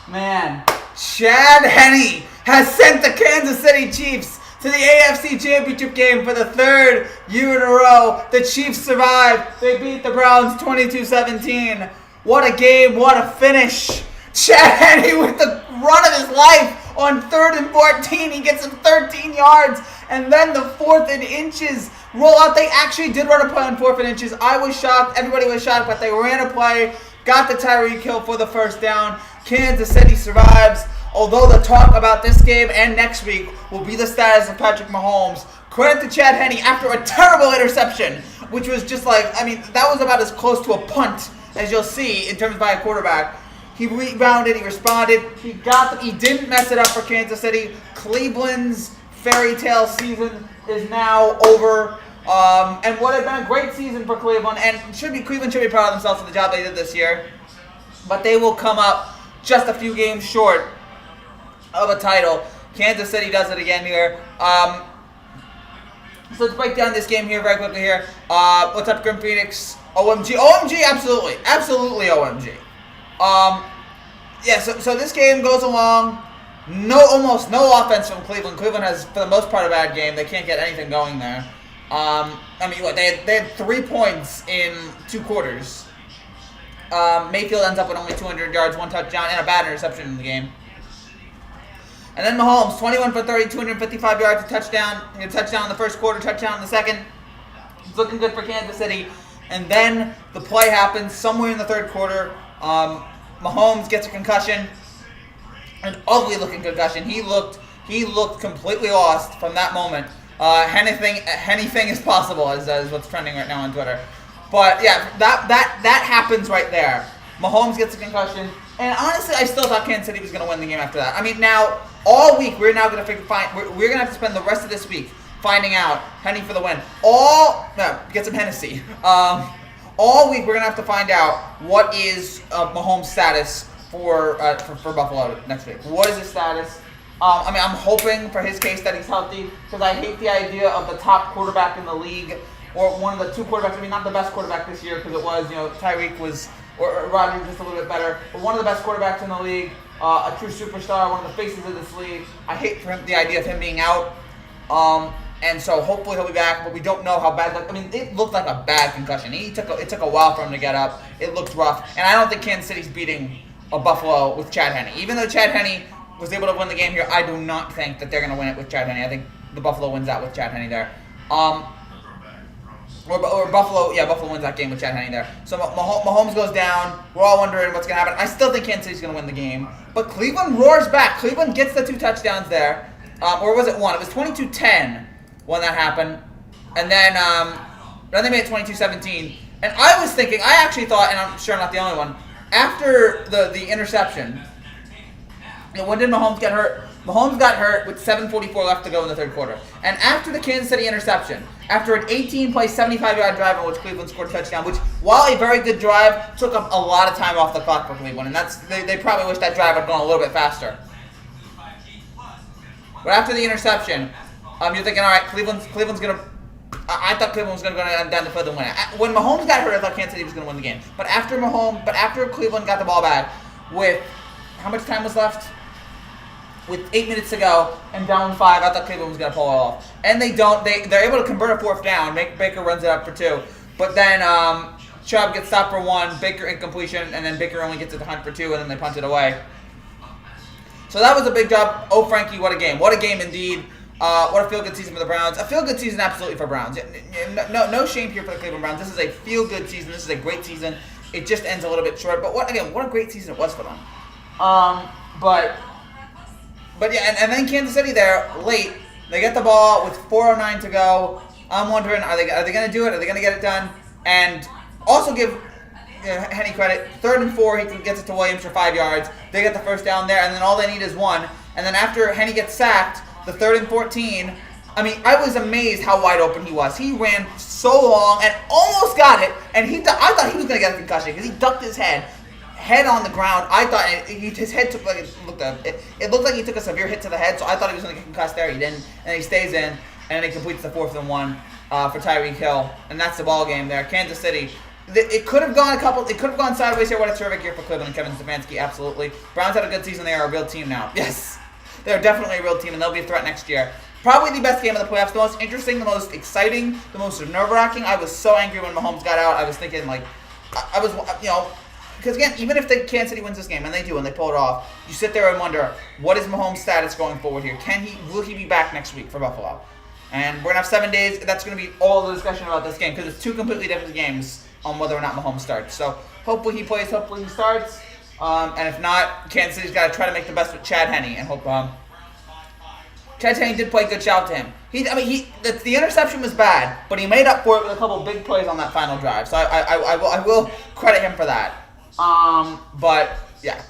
Man, Chad Henne has sent the Kansas City Chiefs to the AFC Championship game for the third year in a row. The Chiefs survived. They beat the Browns 22-17. What a game, what a finish. Chad Henne with the run of his life on 3rd and 14. He gets him 13 yards. And then the 4th and inches roll out. They actually did run a play on 4th and inches. I was shocked. Everybody was shocked, but they ran a play. Got the Tyreek Hill for the first down. Kansas City survives. Although the talk about this game and next week will be the status of Patrick Mahomes. Credit to Chad Henne after a terrible interception, which was just like, I mean, that was about as close to a punt as you'll see in terms of by a quarterback. He rebounded, he responded, he didn't mess it up for Kansas City. Cleveland's fairy tale season is now over. And what had been a great season for Cleveland, and Cleveland should be proud of themselves for the job they did this year. But they will come up just a few games short of a title. Kansas City does it again here. So let's break down this game here very quickly here. What's up, Grim Phoenix? OMG. OMG, absolutely. Absolutely OMG. Yeah, so this game goes along. Almost no offense from Cleveland. Cleveland has, for the most part, a bad game. They can't get anything going there. I mean, what, they had 3 points in 2 quarters. Mayfield ends up with only 200 yards, 1 touchdown, and a bad interception in the game. And then Mahomes, 21 for 30, 255 yards, a touchdown. A touchdown in the first quarter, touchdown in the second. It's looking good for Kansas City. And then the play happens somewhere in the third quarter. Mahomes gets a concussion, an ugly-looking concussion. He looked completely lost from that moment. Anything is possible, is what's trending right now on Twitter. But yeah, that happens right there. Mahomes gets a concussion, and honestly, I still thought Kansas City was going to win the game after that. I mean, now all week we're now going to we're going to have to spend the rest of this week finding out Henne for the win. Get some Hennessy. All week we're going to have to find out what is Mahomes' status for Buffalo next week. What is his status? I mean, I'm hoping for his case that he's healthy, because I hate the idea of the top quarterback in the league, or one of the 2 quarterbacks. I mean, not the best quarterback this year, because it was, Tyreek was, or Rodgers just a little bit better, but one of the best quarterbacks in the league, a true superstar, one of the faces of this league. I hate for him the idea of him being out. And so hopefully he'll be back, but we don't know how bad. I mean, it looked like a bad concussion. It took a while for him to get up. It looked rough, and I don't think Kansas City's beating a Buffalo with Chad Henne. Even though Chad Henne was able to win the game here, I do not think that they're going to win it with Chad Henne. I think the Buffalo wins out with Chad Henne there. Or Buffalo wins that game with Chad Henne there. So Mahomes goes down. We're all wondering what's going to happen. I still think Kansas City's going to win the game. But Cleveland roars back. Cleveland gets the 2 touchdowns there. Or was it 1? It was 22-10 when that happened. And then they made it 22-17. And I was thinking, I actually thought, and I'm sure I'm not the only one, after the interception, when did Mahomes get hurt? Mahomes got hurt with 7:44 left to go in the third quarter. And after the Kansas City interception, after an 18-play, 75-yard drive in which Cleveland scored a touchdown, which, while a very good drive, took up a lot of time off the clock for Cleveland. And they probably wish that drive had gone a little bit faster. But after the interception, you're thinking, all right, Cleveland's going to... I thought Cleveland was going to go down the field and win it. When Mahomes got hurt, I thought Kansas City was going to win the game. But after Cleveland got the ball back, with how much time was left? With 8 minutes to go and down 5, I thought Cleveland was going to pull it off. And they don't. They're able to convert a 4th down. Baker runs it up for 2. But then Chubb gets stopped for 1, Baker incompletion, and then Baker only gets it to Hunt for 2, and then they punt it away. So that was a big job. Oh, Frankie, what a game. What a game indeed. What a feel-good season for the Browns. A feel-good season absolutely for Browns. No shame here for the Cleveland Browns. This is a feel-good season. This is a great season. It just ends a little bit short. But what a great season it was for them. But yeah, and then Kansas City there, late. They get the ball with 4:09 to go. I'm wondering, are they going to do it? Are they going to get it done? And also give Henne credit. 3rd and 4, he gets it to Williams for 5 yards. They get the first down there, and then all they need is 1. And then after Henne gets sacked, the 3rd and 14, I mean, I was amazed how wide open he was. He ran so long and almost got it, and I thought he was going to get a concussion because he ducked his head on the ground. I thought his head took it looked like he took a severe hit to the head, so I thought he was going to get concussed there. He didn't, and he stays in, and he completes the 4th and 1 for Tyreek Hill, and that's the ball game there. Kansas City It could have gone It could have gone sideways here. What a terrific year for Cleveland and Kevin Stefanski. Absolutely. Browns had a good season. They are a real team now. Yes, they're definitely a real team, and they'll be a threat next year. Probably the best game of the playoffs. The most interesting, the most exciting, the most nerve-wracking. I was so angry when Mahomes got out. I was thinking I was because again, even if Kansas City wins this game, and they do, and they pull it off, you sit there and wonder, what is Mahomes' status going forward here? Will he be back next week for Buffalo? And we're gonna have 7 days. That's gonna be all the discussion about this game because it's two completely different games on whether or not Mahomes starts. So hopefully he plays, hopefully he starts. And if not, Kansas City's got to try to make the best with Chad Henne and hope. Chad Henne did play good. Shout out to him. The interception was bad, but he made up for it with a couple big plays on that final drive. So I will credit him for that. But yeah,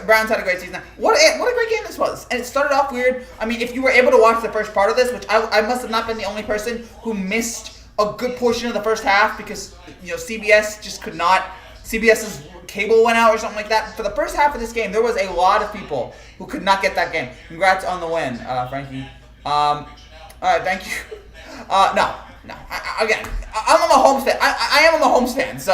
Browns had a great season. What a great game this was. And it started off weird. I mean, if you were able to watch the first part of this, which I must have not been the only person who missed a good portion of the first half because CBS just could not. CBS's cable went out or something like that. For the first half of this game, there was a lot of people who could not get that game. Congrats on the win, Frankie. All right, thank you. No. Again, I'm a Mahomes fan. I am a Mahomes fan. So,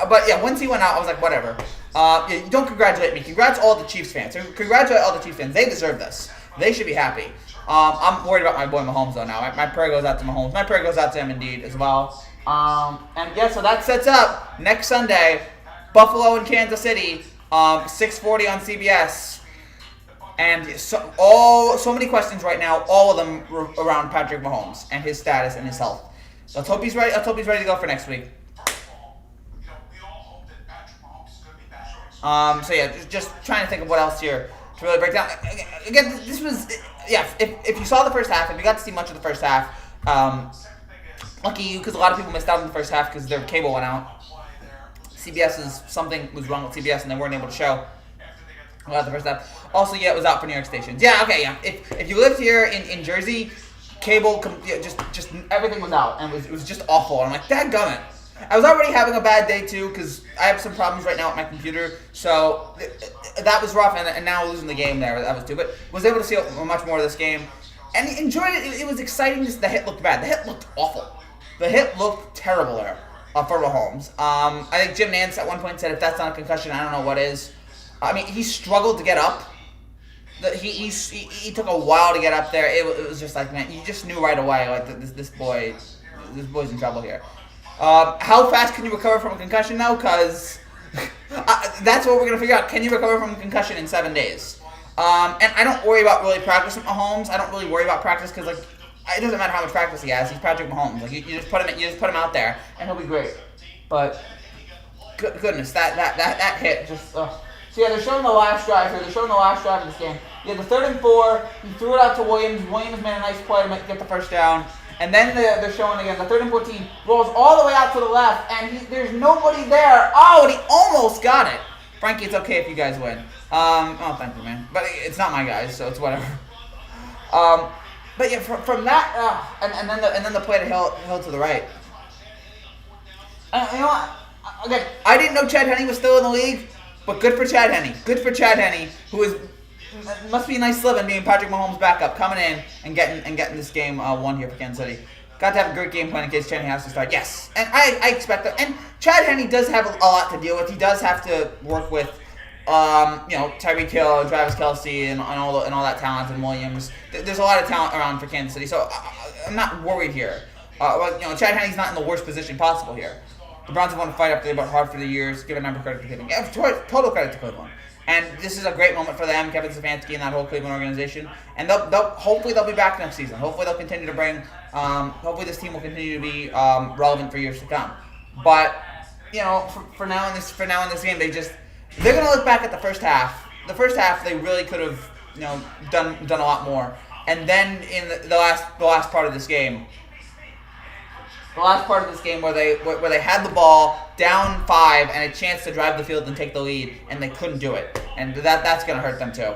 but yeah, once he went out, I was like, whatever. Yeah, don't congratulate me. Congrats all the Chiefs fans. Congratulate all the Chiefs fans. They deserve this. They should be happy. I'm worried about my boy Mahomes though now. My prayer goes out to Mahomes. My prayer goes out to him indeed as well. And yeah, so that sets up next Sunday, Buffalo and Kansas City, 6:40 on CBS. And so many questions right now, all of them around Patrick Mahomes and his status and his health. So let's hope he's ready. Let's hope he's ready to go for next week. So yeah, just trying to think of what else here to really break down. Again, this was, yeah, if you saw the first half, if you got to see much of the first half, lucky you, because a lot of people missed out on the first half because their cable went out. Something was wrong with CBS and they weren't able to show the first half. Also, yeah, it was out for New York stations. Yeah, okay, yeah. If you lived here in Jersey, cable, just everything was out, and it was just awful. And I'm like, dadgummit. I was already having a bad day too because I have some problems right now with my computer, so that was rough. And now losing the game there, that was too. But was able to see much more of this game and enjoyed it. It was exciting. Just the hit looked bad. The hit looked awful. The hit looked terrible there for Mahomes. I think Jim Nantz at one point said, if that's not a concussion, I don't know what is. I mean, he struggled to get up. He took a while to get up there. It was just like, man, you just knew right away, like this boy's in trouble here. How fast can you recover from a concussion now? Because that's what we're going to figure out. Can you recover from a concussion in 7 days? And I don't worry about really practice with Mahomes. I don't really worry about practice because, like, it doesn't matter how much practice he has. He's Patrick Mahomes. Like, you just put him out there, and he'll be great. But goodness, that hit just. So yeah, they're showing the last drive here. They're showing the last drive of this game. Yeah, the 3rd and 4. He threw it out to Williams. Williams made a nice play to get the first down. And then they're showing again the 3rd and 14 rolls all the way out to the left, and there's nobody there. Oh, and he almost got it. Frankie, it's okay if you guys win. Oh, thank you, man. But it's not my guys, so it's whatever. But yeah, from that, and then the play to Hill to the right. You know what? Again, I didn't know Chad Henne was still in the league, but good for Chad Henne. Good for Chad Henne, who must be a nice living being Patrick Mahomes' backup, coming in and getting this game won here for Kansas City. Got to have a great game plan in case Chad Henne has to start. Yes, and I expect that. And Chad Henne does have a lot to deal with. He does have to work with, Tyreek Hill and Travis Kelce and all that talent and Williams. There's a lot of talent around for Kansas City, so I'm not worried here. Chad Henne's not in the worst position possible here. The Browns have won a fight up there about hard for the years. Give a number of credit to Cleveland. Yeah, total credit to Cleveland. And this is a great moment for them, Kevin Stefanski and that whole Cleveland organization. And hopefully they'll be back next season. Hopefully they'll continue to bring. Hopefully this team will continue to be relevant for years to come. But for now in this game, they're gonna look back at the first half. The first half they really could have done a lot more. And then in the last part of this game. The last part of this game where they had the ball down 5 and a chance to drive the field and take the lead, and they couldn't do it, and that's going to hurt them too.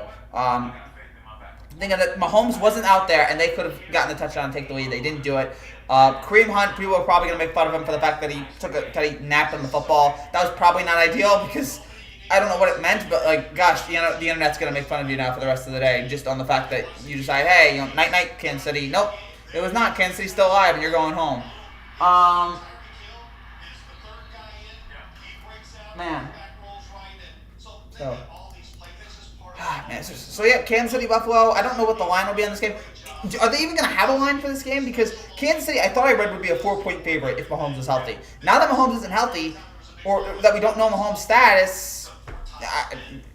Thinking that Mahomes wasn't out there and they could have gotten the touchdown and take the lead, they didn't do it. Kareem Hunt, people are probably going to make fun of him for the fact that he napped on the football. That was probably not ideal because I don't know what it meant, but like, gosh, the internet's going to make fun of you now for the rest of the day just on the fact that you decide, hey, night, Kansas City. Nope, it was not. Kansas City's still alive and you're going home. So, man, so yeah, Kansas City, Buffalo. I don't know what the line will be on this game. Are they even going to have a line for this game? Because Kansas City, I thought I read, would be a 4-point favorite if Mahomes is healthy. Now that Mahomes isn't healthy, or that we don't know Mahomes' status,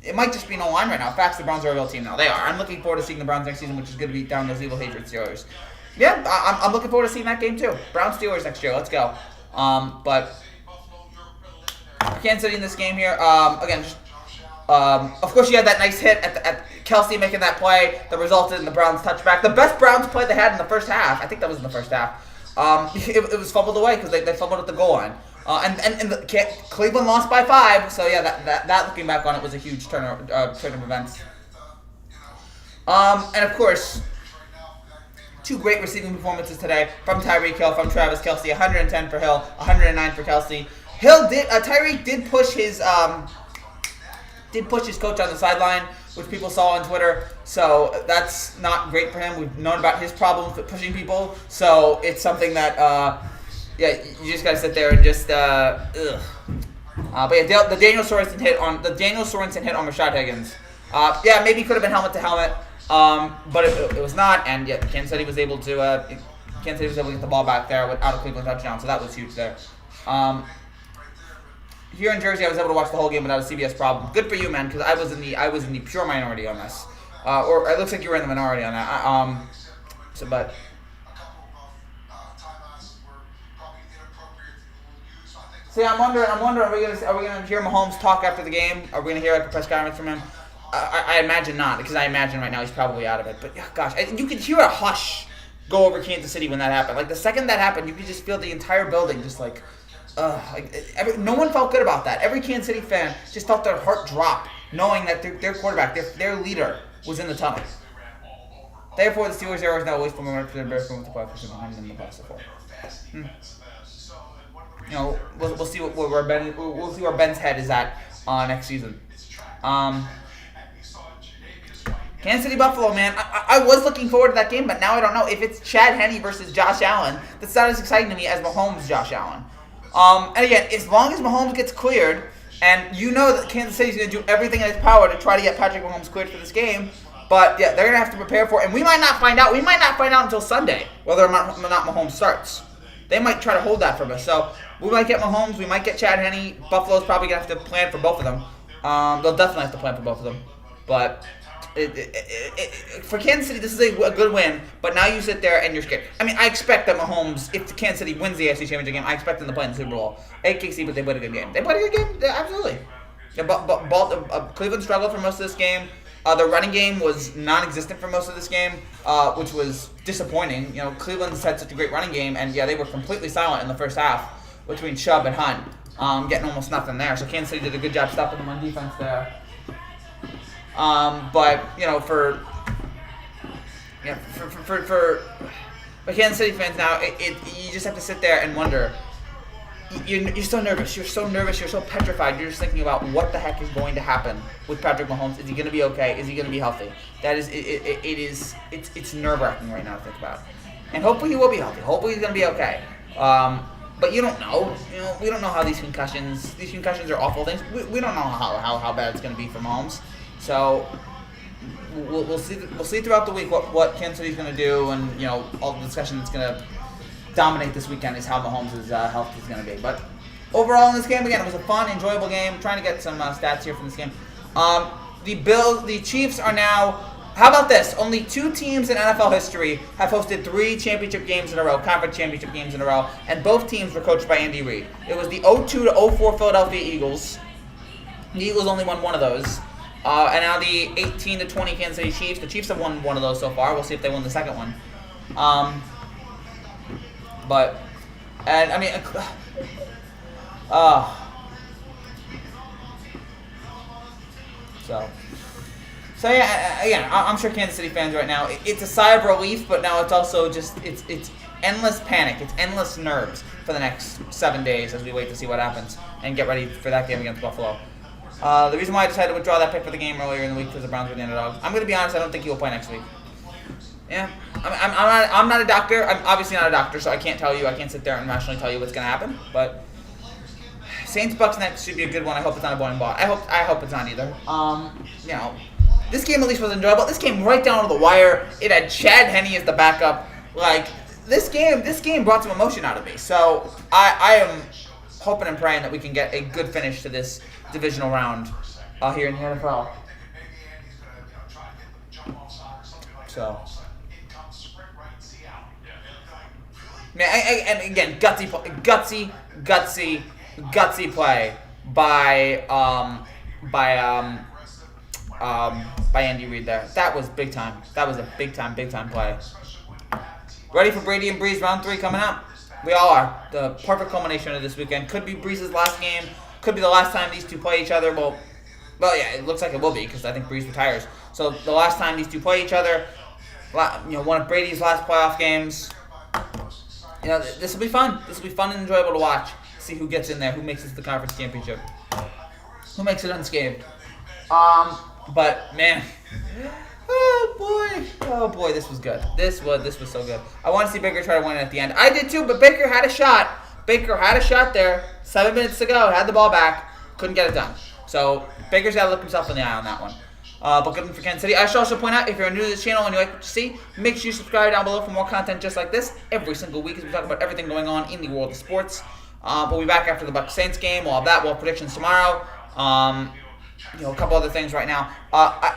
it might just be no line right now. In fact, the Browns are a real team now. They are. I'm looking forward to seeing the Browns next season, which is going to beat down those evil hatred Steelers. Yeah, I'm looking forward to seeing that game too. Browns Steelers next year. Let's go. But Kansas City in this game here. Again, just of course, you had that nice hit at Kelsey making that play that resulted in the Browns touchback. The best Browns play they had in the first half. I think that was in the first half. It was fumbled away because they fumbled at the goal line. And Cleveland lost by 5. So yeah, that looking back on it was a huge turn of events. And of course, 2 great receiving performances today from Tyreek Hill, from Travis Kelsey. 110 for Hill, 109 for Kelsey. Tyreek did push his coach on the sideline, which people saw on Twitter. So that's not great for him. We've known about his problems with pushing people. So it's something that, you just gotta sit there and just, But yeah, the Daniel Sorensen hit on Rashad Higgins. Maybe could have been helmet to helmet, but it was not. And yeah, Kansas City was able to get the ball back there without a Cleveland touchdown. So that was huge there. Here in Jersey, I was able to watch the whole game without a CBS problem. Good for you, man, because I was in the pure minority on this, or it looks like you were in the minority on that. But see, I'm wondering, are we gonna hear Mahomes talk after the game? Are we gonna hear like a press conference from him? I imagine not, because I imagine right now he's probably out of it. But gosh, you could hear a hush go over Kansas City when that happened. Like the second that happened, you could just feel the entire building just like. No one felt good about that. Every Kansas City fan just felt their heart drop, knowing that their quarterback, their leader, was in the tunnel. Therefore, the Steelers are now always from the Bears going with the playoffs in the playoffs before. We'll see we'll see where Ben's head is at next season. Kansas City Buffalo, man. I was looking forward to that game, but now I don't know if it's Chad Henne versus Josh Allen. That's not as exciting to me as Mahomes Josh Allen. And again, as long as Mahomes gets cleared, and you know that Kansas City's going to do everything in its power to try to get Patrick Mahomes cleared for this game, but yeah, they're going to have to prepare for it. And we might not find out. We might not find out until Sunday whether or not Mahomes starts. They might try to hold that from us. So we might get Mahomes. We might get Chad Henne. Buffalo's probably going to have to plan for both of them. They'll definitely have to plan for both of them. But for Kansas City, this is a good win, but now you sit there and you're scared. I mean, I expect that Mahomes, if Kansas City wins the AFC Championship game, I expect them to play in the Super Bowl. AKC, but they played a good game. They played a good game? Yeah, absolutely. Yeah, Cleveland struggled for most of this game. Their running game was non-existent for most of this game, which was disappointing. Cleveland's had such a great running game, and yeah, they were completely silent in the first half between Chubb and Hunt, getting almost nothing there. So Kansas City did a good job stopping them on defense there. But Kansas City fans now, you just have to sit there and wonder. You're so nervous. You're so nervous. You're so petrified. You're just thinking about what the heck is going to happen with Patrick Mahomes. Is he going to be okay? Is he going to be healthy? That is, it's nerve-wracking right now to think about. And hopefully he will be healthy. Hopefully he's going to be okay. But you don't know. We don't know how these concussions are awful things. We don't know how bad it's going to be for Mahomes. So we'll see throughout the week what Kansas City's going to do, and all the discussion that's going to dominate this weekend is how Mahomes' health is going to be. But overall in this game, again, it was a fun, enjoyable game. I'm trying to get some stats here from this game. The Chiefs are now. How about this? Only 2 teams in NFL history have hosted 3 championship games in a row, conference championship games in a row, and both teams were coached by Andy Reid. It was the 02-04 Philadelphia Eagles. The Eagles only won one of those. And now the 18-20 Kansas City Chiefs. The Chiefs have won one of those so far. We'll see if they win the second one. So yeah, again, I'm sure Kansas City fans right now, it's a sigh of relief, but now it's also just, it's endless panic. It's endless nerves for the next 7 days as we wait to see what happens and get ready for that game against Buffalo. The reason why I decided to withdraw that pick for the game earlier in the week because the Browns were the underdogs. I'm going to be honest, I don't think he will play next week. Yeah, I'm not a doctor. I'm obviously not a doctor, so I can't sit there and rationally tell you what's going to happen. But Saints Bucks next should be a good one. I hope it's not a boring ball. I hope it's not either. This game at least was enjoyable. This came right down to the wire. It had Chad Henne as the backup. Like this game brought some emotion out of me. So I am hoping and praying that we can get a good finish to this divisional round here in the NFL. So, man, and again, gutsy play by Andy Reid there. That was big time. That was a big time play. Ready for Brady and Breeze round 3 coming up? We all are. The perfect culmination of this weekend. Could be Breeze's last game. Could be the last time these two play each other. Well, yeah, it looks like it will be because I think Breeze retires. So the last time these two play each other, one of Brady's last playoff games. This will be fun. This will be fun and enjoyable to watch. See who gets in there, who makes it to the conference championship, who makes it unscathed. But man, oh boy, this was good. This was so good. I want to see Baker try to win it at the end. I did too, but Baker had a shot. Baker had a shot there. 7 minutes to go. Had the ball back. Couldn't get it done. So Baker's got to look himself in the eye on that one. But good one for Kansas City. I should also point out, if you're new to this channel and you like what you see, make sure you subscribe down below for more content just like this every single week as we talk about everything going on in the world of sports. We'll be back after the Bucs Saints game. We'll have that. We'll have predictions tomorrow. A couple other things right now.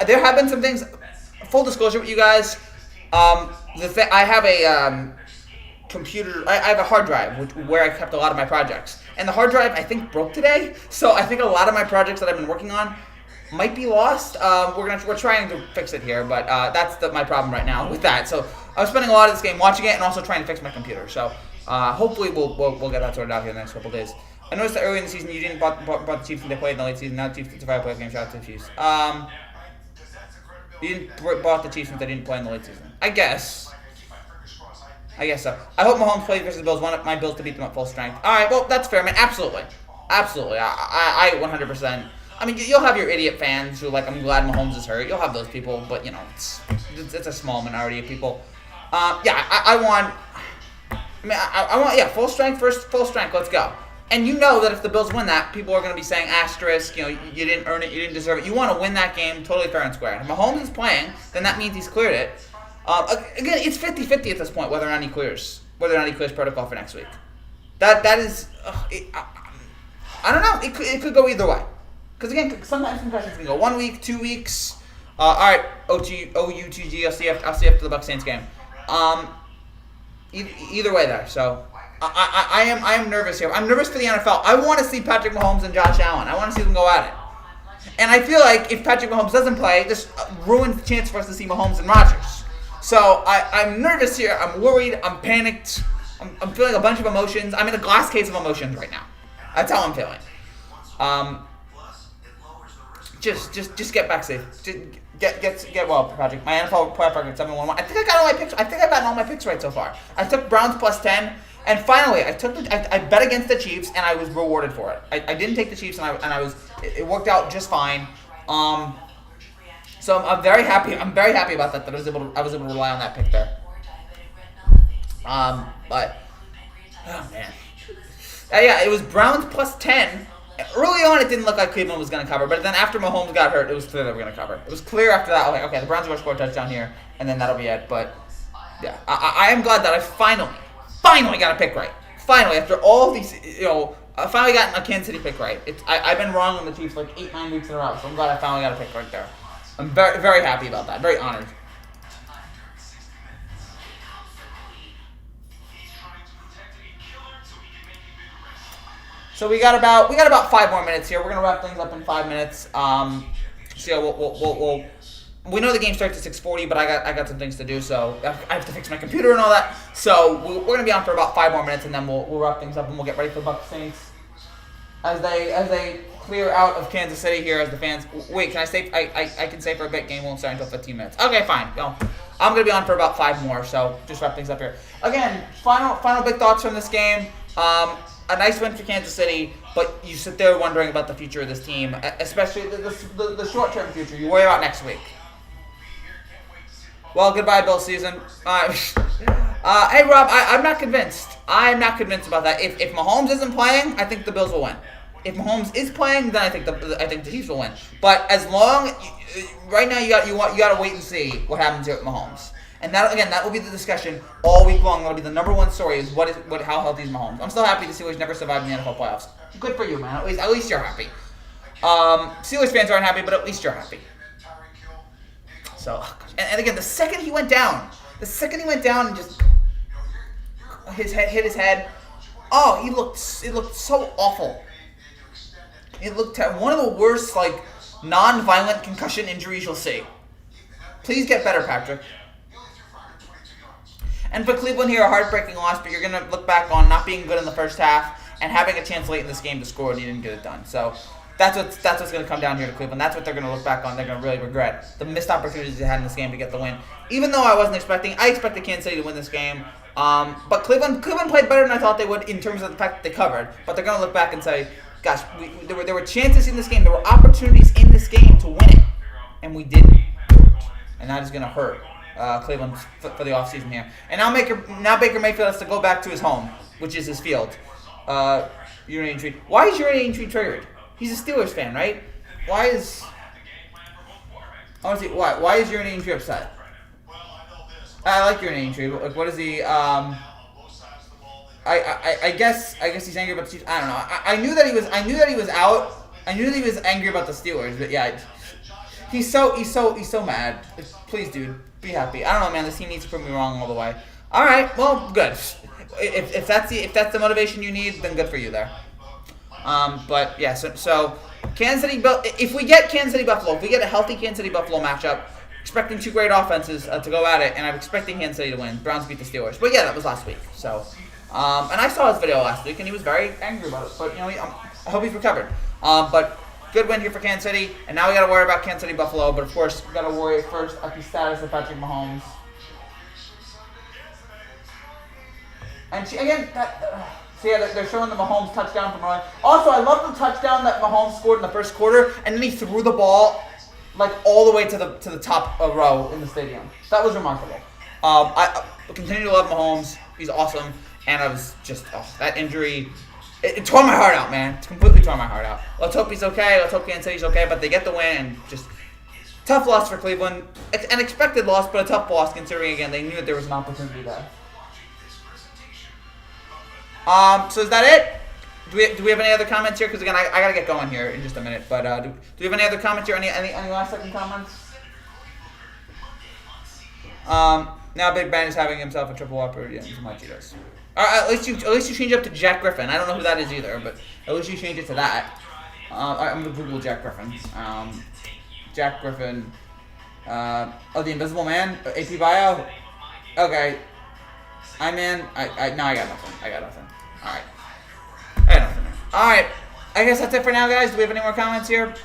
There have been some things. Full disclosure with you guys. I have a computer. I have a hard drive where I kept a lot of my projects, and the hard drive I think broke today. So I think a lot of my projects that I've been working on might be lost. We're trying to fix it here, but that's my problem right now with that. So I was spending a lot of this game watching it and also trying to fix my computer. So hopefully we'll get that sorted out here in the next couple of days. I noticed that early in the season you didn't bought the Chiefs when they played in the late season. Now the Chiefs survived playoff game. Shout out to the Chiefs. You didn't bought the Chiefs since they didn't play in the late season. I guess so. I hope Mahomes plays versus the Bills. Want my Bills to beat them at full strength. All right, well that's fair, man. Absolutely. I 100%. I mean, you'll have your idiot fans who are like, I'm glad Mahomes is hurt. You'll have those people, but it's a small minority of people. I want full strength first, full strength. Let's go. And you know that if the Bills win that, people are going to be saying asterisk, you didn't earn it, you didn't deserve it. You want to win that game totally fair and square. If Mahomes is playing, then that means he's cleared it. Again, it's 50-50 at this point whether or not he clears protocol for next week. That is, I don't know. It could go either way. Because again, sometimes concussions can go 1 week, 2 weeks. All right, OUTG. I'll see after the Bucs Saints game. Either way there. So I am nervous here. I'm nervous for the NFL. I want to see Patrick Mahomes and Josh Allen. I want to see them go at it. And I feel like if Patrick Mahomes doesn't play, this ruins the chance for us to see Mahomes and Rodgers. So I'm nervous here. I'm worried. I'm panicked. I'm feeling a bunch of emotions. I'm in a glass case of emotions right now. That's how I'm feeling. Just get back safe. Just get well, Patrick. My NFL playoff record 7-1-1. I think I got all my picks. I think I've gotten all my picks right so far. I took Browns plus 10, and finally I bet against the Chiefs, and I was rewarded for it. I didn't take the Chiefs, and it worked out just fine. So I'm very happy. I'm very happy about that. I was able to rely on that pick there. But oh man, yeah, it was Browns plus 10. Early on, it didn't look like Cleveland was going to cover, but then after Mahomes got hurt, it was clear they were going to cover. It was clear after that, like, okay, the Browns are going to score a touchdown here, and then that'll be it. But yeah, I am glad that I finally got a pick right. Finally, after all these, I finally got a Kansas City pick right. I've been wrong on the Chiefs like 8-9 weeks in a row, so I'm glad I finally got a pick right there. I'm very, very happy about that. Very honored. So we got about 5 more minutes here. We're gonna wrap things up in 5 minutes. We know the game starts at 6:40, but I got some things to do, so I have to fix my computer and all that. So we're gonna be on for about 5 more minutes, and then we'll wrap things up and we'll get ready for the Bucs Saints as they clear out of Kansas City here. As the fans wait, can I stay? I can stay for a bit. Game won't start until 15 minutes. Okay, fine. I'm gonna be on for about 5 more, so just wrap things up here. Again, final big thoughts from this game. A nice win for Kansas City, but you sit there wondering about the future of this team, especially the short-term future. You worry about next week. Well, goodbye, Bill season. Hey, Rob, I'm not convinced. I'm not convinced about that. If Mahomes isn't playing, I think the Bills will win. If Mahomes is playing, then I think the Chiefs will win. But as long right now, you got to wait and see what happens here with Mahomes. And that will be the discussion all week long. That'll be the number one story is how healthy is Mahomes. I'm still happy the Steelers never survived in the NFL playoffs. Good for you, man. At least you're happy. Steelers fans aren't happy, but at least you're happy. So, and again, the second he went down and just his head hit his head. Oh, it looked so awful. It looked one of the worst non-violent concussion injuries you'll see. Please get better, Patrick. And for Cleveland here, a heartbreaking loss, but you're going to look back on not being good in the first half and having a chance late in this game to score and you didn't get it done. So that's what's going to come down here to Cleveland. That's what they're going to look back on. They're going to really regret the missed opportunities they had in this game to get the win. Even though I expected Kansas City to win this game. But Cleveland played better than I thought they would in terms of the fact that they covered. But they're going to look back and say, gosh, there were chances in this game. There were opportunities in this game to win it. And we didn't. And that is going to hurt Cleveland for the offseason here. And now Baker Mayfield has to go back to his home, which is his field. Urinating tree. Why is urinating tree triggered? He's a Steelers fan, right? Why is urinating tree upset? I like urinating tree. Like, what is he? I guess he's angry about the Chiefs. I don't know. I knew that he was out. I knew that he was angry about the Steelers, but yeah, he's so mad. Please, dude, be happy. I don't know, man. This team needs to prove me wrong all the way. All right, well, good. If that's the motivation you need, then good for you there. But yeah, so Kansas City. If we get Kansas City Buffalo, if we get a healthy Kansas City Buffalo matchup, expecting two great offenses to go at it, and I'm expecting Kansas City to win. Browns beat the Steelers, but yeah, that was last week. So, and I saw his video last week, and he was very angry about it. But I hope he's recovered. But good win here for Kansas City, and now we got to worry about Kansas City Buffalo. But of course, we got to worry first at the status of Patrick Mahomes. And they're showing the Mahomes touchdown from Ryan. Also, I love the touchdown that Mahomes scored in the first quarter, and then he threw the ball all the way to the top row in the stadium. That was remarkable. I continue to love Mahomes. He's awesome, and I was just that injury. It tore my heart out, man. It completely tore my heart out. Let's hope he's okay. Let's hope Kansas City's okay. But they get the win, and just tough loss for Cleveland. An expected loss, but a tough loss considering again they knew that there was an opportunity there. So is that it? Do we have any other comments here? Because again, I gotta get going here in just a minute. But do we have any other comments here? Any last second comments? Now Big Ben is having himself a triple upper. Yeah, much he does. At least you change it up to Jack Griffin. I don't know who that is either, but at least you change it to that. I'm gonna Google Jack Griffin. Jack Griffin. The Invisible Man. AP bio. Okay. I got nothing. All right. I got nothing. All right. I guess that's it for now, guys. Do we have any more comments here?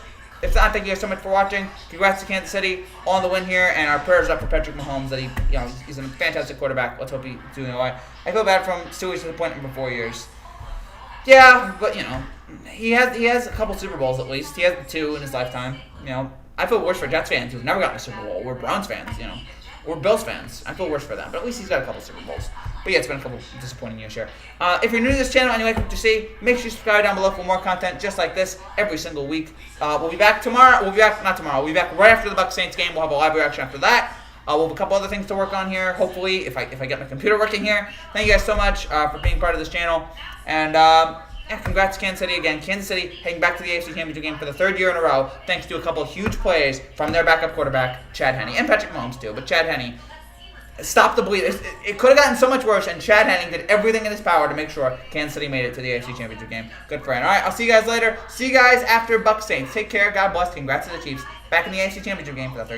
If not, thank you guys so much for watching. Congrats to Kansas City on the win here, and our prayers up for Patrick Mahomes that he's a fantastic quarterback. Let's hope he's doing all right. I feel bad from Stewie's disappointment for 4 years. Yeah, but he has a couple Super Bowls at least. He has 2 in his lifetime. I feel worse for Jets fans who've never gotten a Super Bowl. We're Browns fans. We're Bills fans. I feel worse for them, but at least he's got a couple Super Bowls. But yeah, it's been a couple disappointing years here. If you're new to this channel and you like what you see, make sure you subscribe down below for more content just like this every single week. We'll be back tomorrow. We'll be back right after the Bucs Saints game. We'll have a live reaction after that. We'll have a couple other things to work on here. Hopefully, if I get my computer working here. Thank you guys so much for being part of this channel. And congrats to Kansas City again. Kansas City heading back to the AFC Championship game for the 3rd year in a row, thanks to a couple of huge plays from their backup quarterback, Chad Henne, and Patrick Mahomes too. But Chad Henne stopped the bleed. It could have gotten so much worse, and Chad Henne did everything in his power to make sure Kansas City made it to the AFC Championship game. Good friend. All right, I'll see you guys later. See you guys after Bucs Saints. Take care. God bless. Congrats to the Chiefs. Back in the AFC Championship game for the 3rd